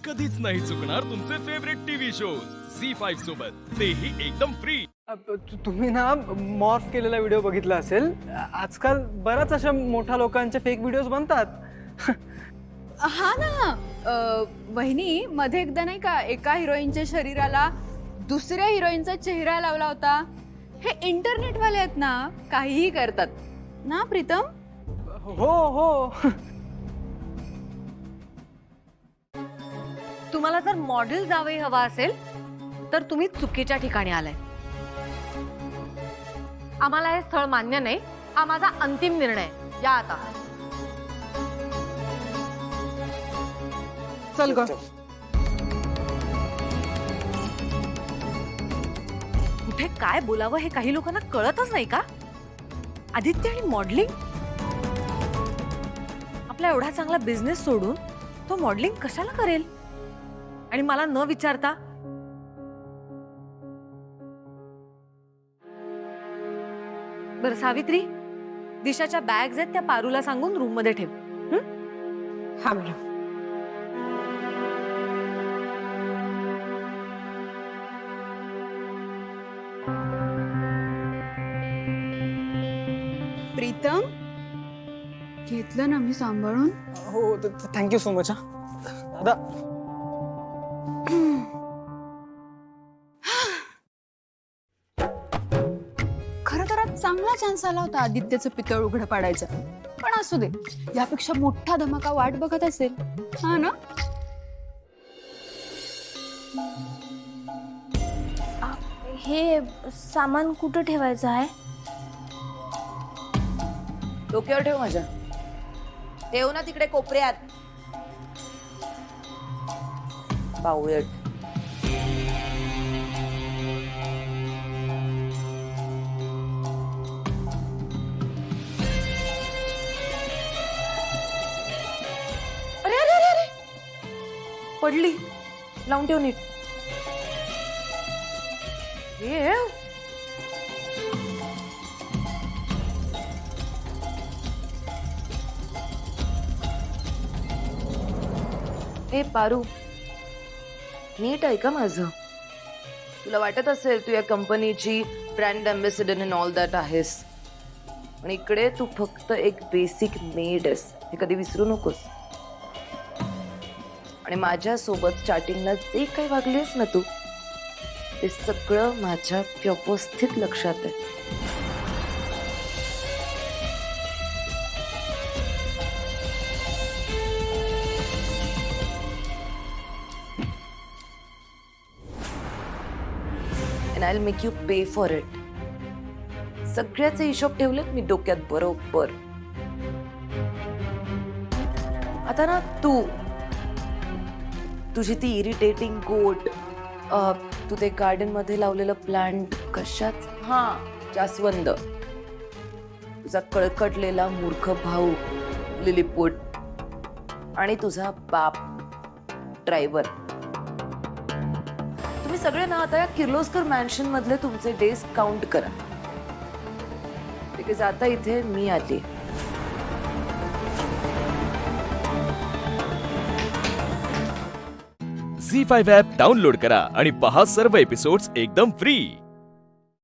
कधीच नाही चुकणार तुमचे फेवरेट टीव्ही शोज झी5 सोबत, तेही एकदम फ्री. तुम्ही ना मॉर्फ केलेला व्हिडिओ बघितला असेल. आजकाल बऱ्याच अशा मोठ्या लोकांचे फेक व्हिडिओज बनतात. हा ना, वहिनी मध्ये एकदा नाही का एका हिरोईनच्या शरीराला दुसऱ्या हिरोईनचा चेहरा लावला होता. हे इंटरनेट वाले आहेत ना, काहीही करतात ना प्रीतम. हो हो. तुम्हाला जर मॉडेल जावई हवा असेल तर तुम्ही चुकीच्या ठिकाणी आलाय. आम्हाला हे स्थळ मान्य नाही. हा माझा अंतिम निर्णय. या आता. चल ग. कुठे काय बोलावं हे काही लोकांना कळतच नाही का? आदित्य आणि मॉडेलिंग, आपला एवढा चांगला बिझनेस सोडून तो मॉडेलिंग कशाला करेल आणि मला न विचारता? बरं सावित्री, दिशाच्या बॅग्स आहेत त्या पारूला सांगून रूम मध्ये ठेव. हा मॅडम. प्रीतम, घेतलं ना मी सांभाळून. हो, थँक्यू सो मच. दादा, खरं तर आज चांगला चान्स आला होता आदित्यचं पितळ उघडं पाडायचं, पण असू दे, यापेक्षा मोठा धमाका वाट बघत असेल. हा ना. हे सामान कुठं ठेवायचं आहे? डोक्यावर ठेव माझ्या. ठेव ना तिकडे कोपऱ्यात. बावळट. अरे अरे अरे अरे, पडली. लावून ठेव नीट. ए पारू, नीट आहे का माझं? तुला वाटत असेल तू या कंपनीची brand ambassador in all that आहेस, पण इकडे तू फक्त एक बेसिक मेड आहेस. हे कधी विसरू नकोस. आणि माझ्यासोबत स्टार्टिंगला जे काही वागलीस ना तू, ते सगळं माझ्या व्यवस्थित लक्षात आहे. And I'll make you pay for it. सगळ्याचे हिशोब ठेवलेत मी डोक्यात बरोबर. आता ना तुझी ती इरिटेटिंग गोट, तू ते गार्डन मध्ये लावलेलं प्लांट कशाच, हा जास्वंद, तुझा कळकटलेला मूर्ख भाऊ लिलीपुट, आणि तुझा बाप ड्रायव्हर, तुम्ही सगळे ना आता या किर्लोस्कर मॅन्शन मधले तुमचे डेज काउंट करा. बिकॉज आता इथे मी आली. झी5 ॲप डाउनलोड करा आणि पहा सर्व एपिसोड्स एकदम फ्री.